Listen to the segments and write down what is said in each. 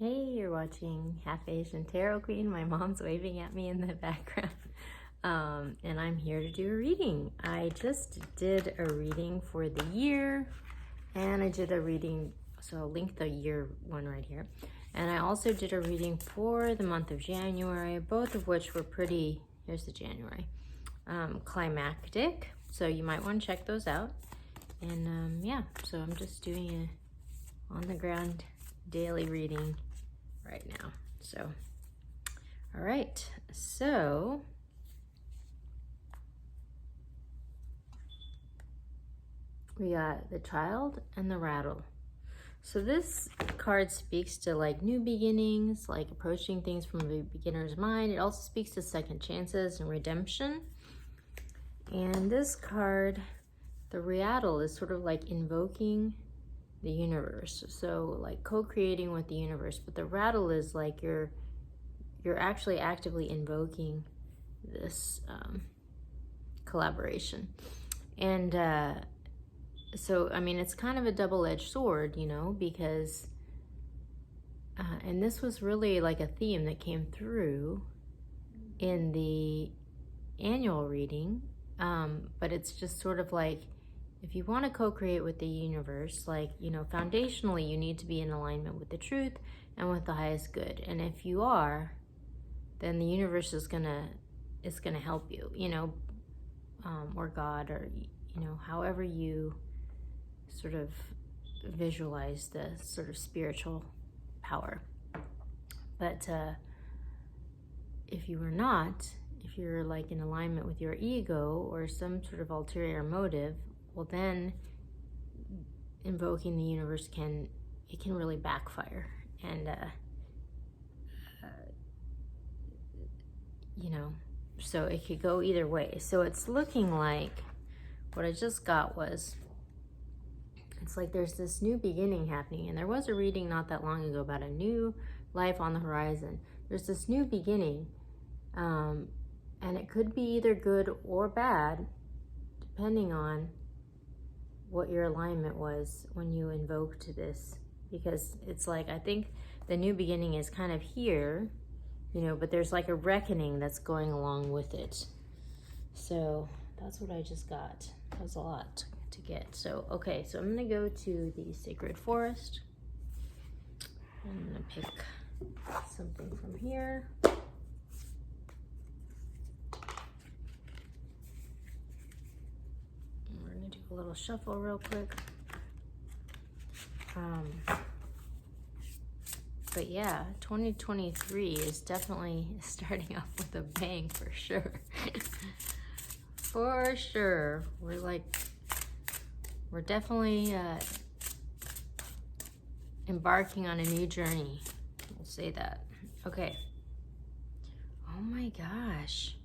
Hey, you're watching Half Asian Tarot Queen. My mom's waving at me in the background. And I'm here to do a reading. I just did a reading for the year, and I did a reading, so I'll link the year one right here. And I also did a reading for the month of January, both of which were pretty, here's the January, climactic. So you might want to check those out. And yeah, so I'm just doing a on the ground daily reading right now. So, all right, so we got the Child and the Rattle. So this card speaks to like new beginnings, like approaching things from a beginner's mind. It also speaks to second chances and redemption. And this card, the Rattle, is sort of like invoking the universe, so like co-creating with the universe. But the Rattle is like you're actually actively invoking this collaboration. And so I mean, it's kind of a double-edged sword, you know, because and this was really like a theme that came through in the annual reading, but it's just sort of like, if you want to co-create with the universe, like, you know, foundationally, you need to be in alignment with the truth and with the highest good. And if you are, then the universe is gonna help you, you know, or God, or, you know, however you sort of visualize the sort of spiritual power. But if you are not, if you're like in alignment with your ego or some sort of ulterior motive, well, then invoking the universe can really backfire. And you know, so it could go either way. So it's looking like what I just got was, it's like there's this new beginning happening. And there was a reading not that long ago about a new life on the horizon. There's this new beginning, and it could be either good or bad, depending on what your alignment was when you invoked this. Because it's like, I think the new beginning is kind of here, you know, but there's like a reckoning that's going along with it. So that's what I just got. That was a lot to get. So, okay, so I'm gonna go to the Sacred Forest. I'm gonna pick something from here. We're gonna do a little shuffle real quick. But yeah, 2023 is definitely starting off with a bang for sure. For sure. We're definitely embarking on a new journey. We'll say that. Okay. Oh my gosh.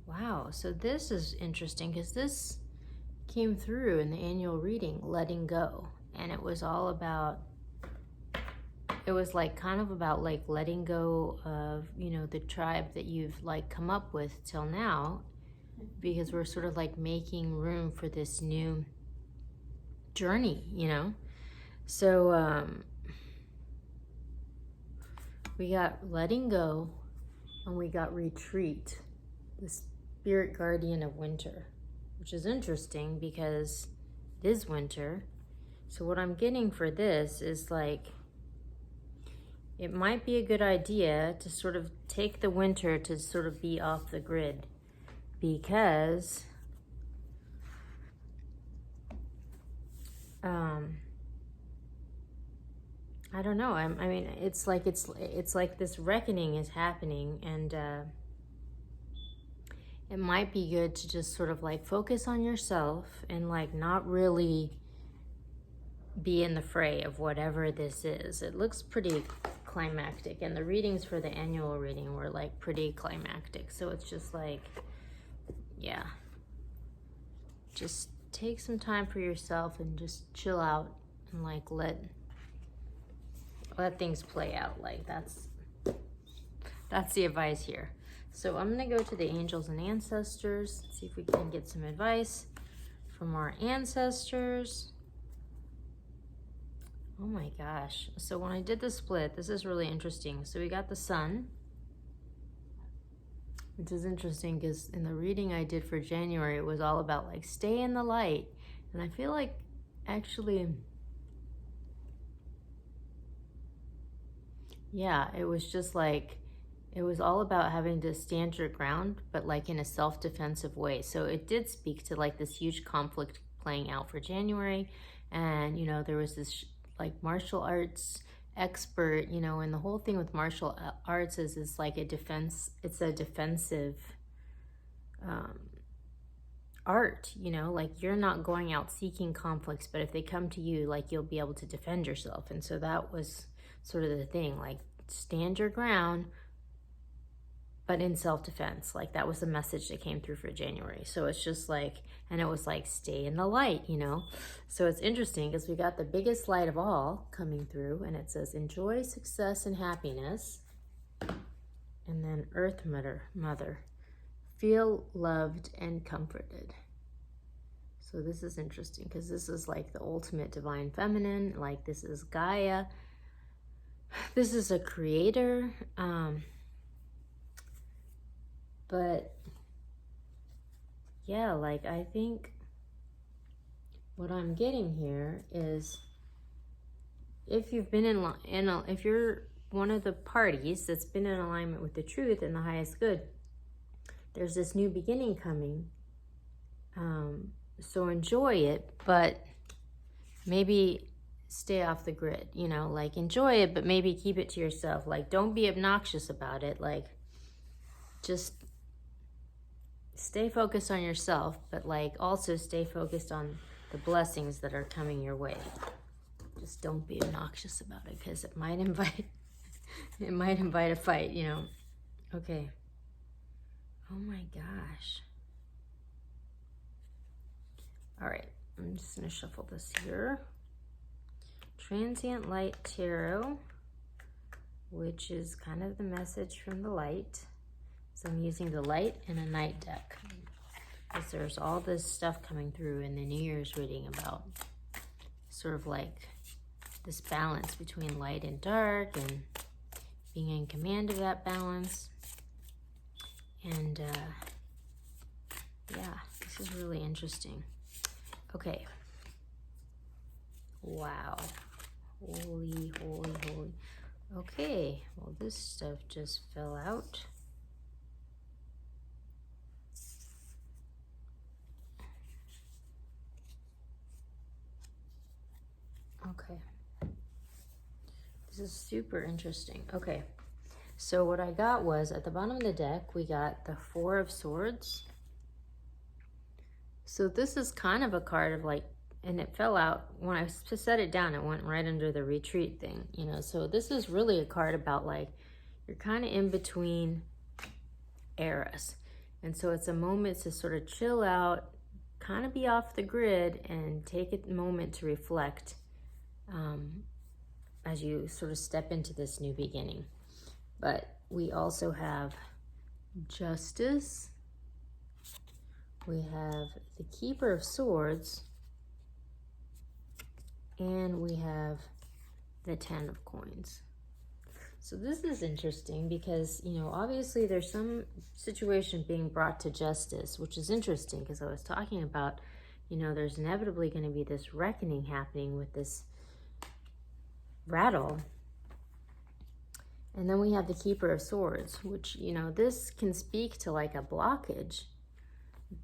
Wow. So this is interesting because this came through in the annual reading, letting go. And it was all about, it was like kind of about like letting go of, you know, the tribe that you've like come up with till now, because we're sort of like making room for this new journey, you know? So we got letting go, and we got retreat, the spirit guardian of winter, which is interesting because it is winter. So what I'm getting for this is like, it might be a good idea to sort of take the winter to sort of be off the grid, because I don't know. I mean, it's like this reckoning is happening, and it might be good to just sort of like focus on yourself and like not really be in the fray of whatever this is. It looks pretty climactic, and the readings for the annual reading were like pretty climactic. So it's just like, yeah, just take some time for yourself and just chill out and like let things play out. Like that's the advice here. So I'm gonna go to the angels and ancestors, see if we can get some advice from our ancestors. Oh my gosh. So when I did the split, this is really interesting. So we got the sun, which is interesting because in the reading I did for January, it was all about like stay in the light. And I feel like actually, yeah, it was just like, it was all about having to stand your ground, but like in a self-defensive way. So it did speak to like this huge conflict playing out for January. And, you know, there was this like martial arts expert, you know, and the whole thing with martial arts is it's like a defense, it's a defensive art, you know, like you're not going out seeking conflicts, but if they come to you, like you'll be able to defend yourself. And so that was sort of the thing, like stand your ground, but in self-defense. Like that was the message that came through for January. So it's just like, and it was like stay in the light, you know. So it's interesting because we got the biggest light of all coming through, and it says enjoy success and happiness. And then Earth Mother, feel loved and comforted. So this is interesting because this is like the ultimate divine feminine. Like this is Gaia. This is a creator. But yeah, like I think what I'm getting here is if you've been if you're one of the parties that's been in alignment with the truth and the highest good, there's this new beginning coming. So enjoy it, but maybe stay off the grid, you know, like enjoy it, but maybe keep it to yourself. Like don't be obnoxious about it. Like just stay focused on yourself, but like also stay focused on the blessings that are coming your way. Just don't be obnoxious about it because it might invite a fight, you know. Okay. Oh my gosh. All right, I'm just gonna shuffle this here. Transient Light Tarot, which is kind of the message from the light. So I'm using the light and a night deck because there's all this stuff coming through in the New Year's reading about sort of like this balance between light and dark and being in command of that balance. And yeah, this is really interesting. Okay. Wow. Holy, holy, holy. Okay, well this stuff just fell out. Okay. This is super interesting. Okay. So what I got was at the bottom of the deck, we got the Four of Swords. So this is kind of a card of like, and it fell out when I set it down, it went right under the retreat thing, you know. So this is really a card about like, you're kind of in between eras. And so it's a moment to sort of chill out, kind of be off the grid and take a moment to reflect as you sort of step into this new beginning. But we also have Justice. We have the Keeper of Swords. And we have the Ten of Coins. So this is interesting because, you know, obviously there's some situation being brought to justice, which is interesting because I was talking about, you know, there's inevitably going to be this reckoning happening with this rattle. And then we have the Keeper of Swords, which, you know, this can speak to like a blockage,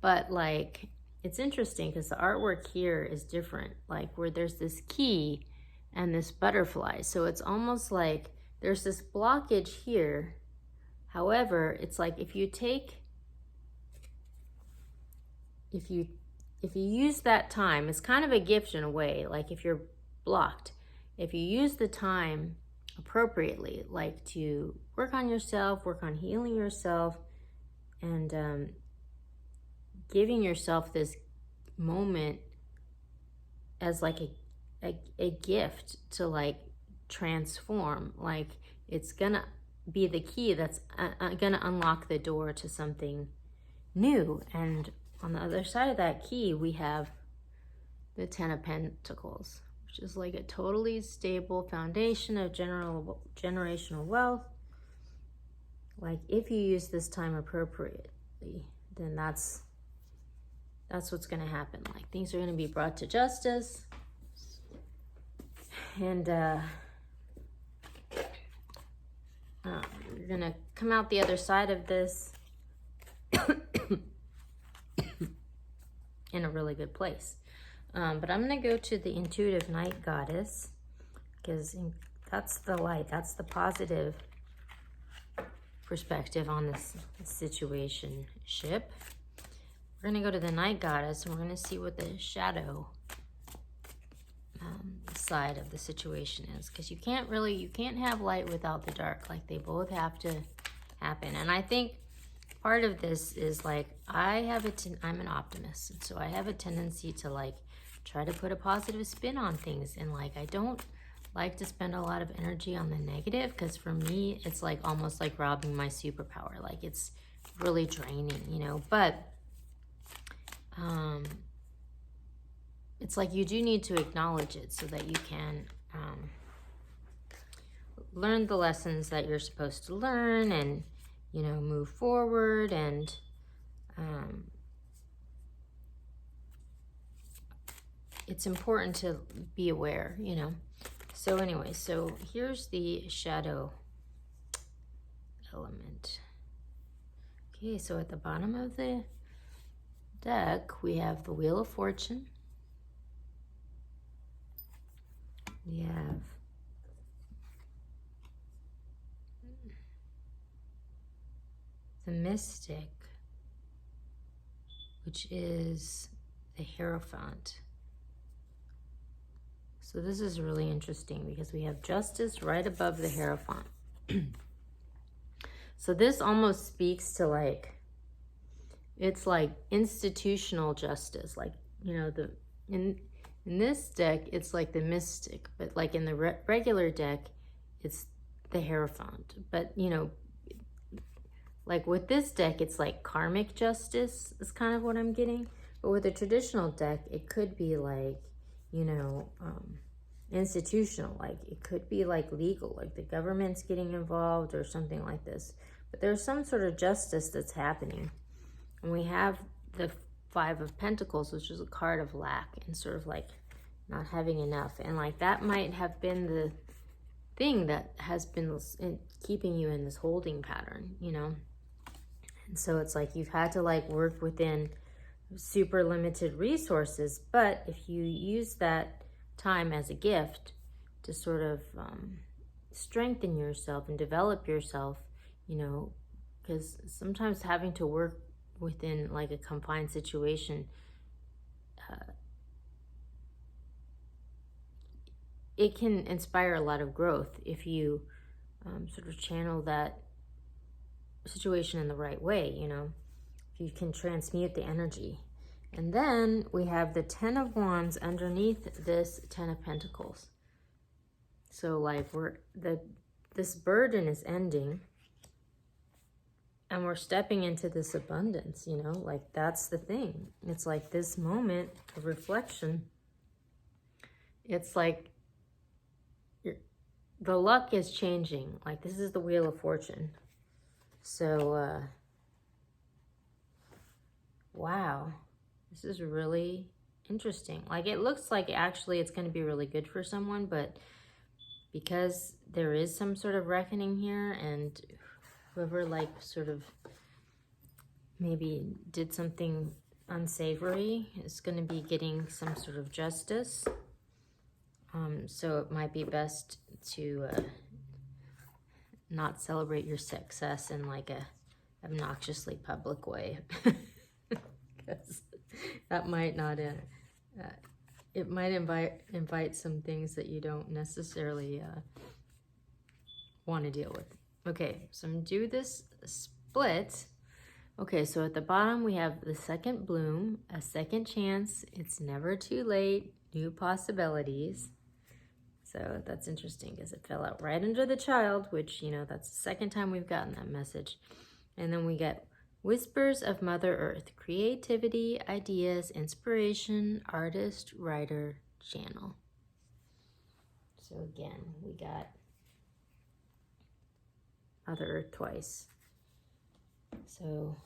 but like, it's interesting because the artwork here is different, like where there's this key and this butterfly. So it's almost like there's this blockage here. However, it's like if you use that time, it's kind of a gift in a way, like if you're blocked, if you use the time appropriately, like to work on yourself, work on healing yourself, and giving yourself this moment as like a gift to like transform, like it's gonna be the key that's gonna unlock the door to something new. And on the other side of that key, we have the Ten of Pentacles, which is like a totally stable foundation of generational wealth. Like if you use this time appropriately, then that's what's going to happen. Like things are going to be brought to justice, and you're going to come out the other side of this in a really good place. But I'm going to go to the intuitive night goddess, because that's the light, that's the positive perspective on this situationship. We're going to go to the night goddess, and we're going to see what the shadow side of the situation is, because you can't have light without the dark. Like they both have to happen. And I think part of this is like I'm an optimist, and so I have a tendency to like try to put a positive spin on things, and like I don't like to spend a lot of energy on the negative, because for me it's like almost like robbing my superpower. Like it's really draining, you know. But it's like you do need to acknowledge it so that you can learn the lessons that you're supposed to learn, and you know, move forward. And it's important to be aware, you know. So anyway, so here's the shadow element. Okay, so at the bottom of the deck, we have the Wheel of Fortune. We have the Mystic, which is the Hierophant. So this is really interesting because we have Justice right above the Hierophant. So this almost speaks to like, it's like institutional justice. Like, you know, in this deck, it's like the Mystic, but like in the regular deck, it's the Hierophant. But, you know, like with this deck, it's like karmic justice is kind of what I'm getting. But with a traditional deck, it could be like, you know, institutional. Like it could be like legal, like the government's getting involved or something like this. But there's some sort of justice that's happening. And we have the Five of Pentacles, which is a card of lack and sort of like not having enough. And like that might have been the thing that has been keeping you in this holding pattern, you know. And so it's like you've had to like work within super limited resources. But if you use that time as a gift to sort of strengthen yourself and develop yourself, you know, because sometimes having to work within like a confined situation, it can inspire a lot of growth if you sort of channel that situation in the right way, you know, if you can transmute the energy. And then we have the Ten of Wands underneath this Ten of Pentacles. So like this burden is ending, and we're stepping into this abundance, you know, like that's the thing. It's like this moment of reflection. It's like the luck is changing. Like this is the Wheel of Fortune. So, wow, this is really interesting. Like it looks like actually it's going to be really good for someone, but because there is some sort of reckoning here, and whoever like sort of maybe did something unsavory is going to be getting some sort of justice. So it might be best to not celebrate your success in like a obnoxiously public way, because that might not it might invite some things that you don't necessarily want to deal with. Okay, so I'm gonna do this split. Okay, so at the bottom we have the second bloom, a second chance, it's never too late, new possibilities. So that's interesting because it fell out right under the Child, which, you know, that's the second time we've gotten that message. And then we get Whispers of Mother Earth, creativity, ideas, inspiration, artist, writer, channel. So again, we got Mother Earth twice. So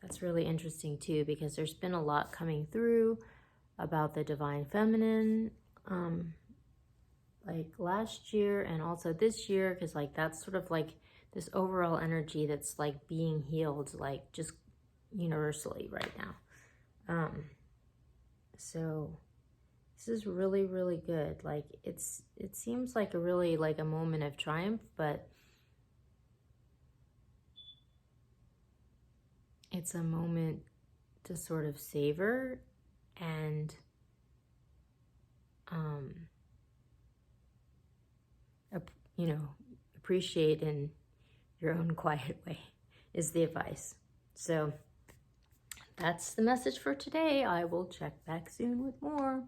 that's really interesting too, because there's been a lot coming through about the Divine Feminine, like last year and also this year, because like that's sort of like this overall energy that's like being healed, like just universally right now. So this is really, really good. Like it seems like a really like a moment of triumph, but it's a moment to sort of savor and appreciate in your own quiet way is the advice. So that's the message for today. I will check back soon with more.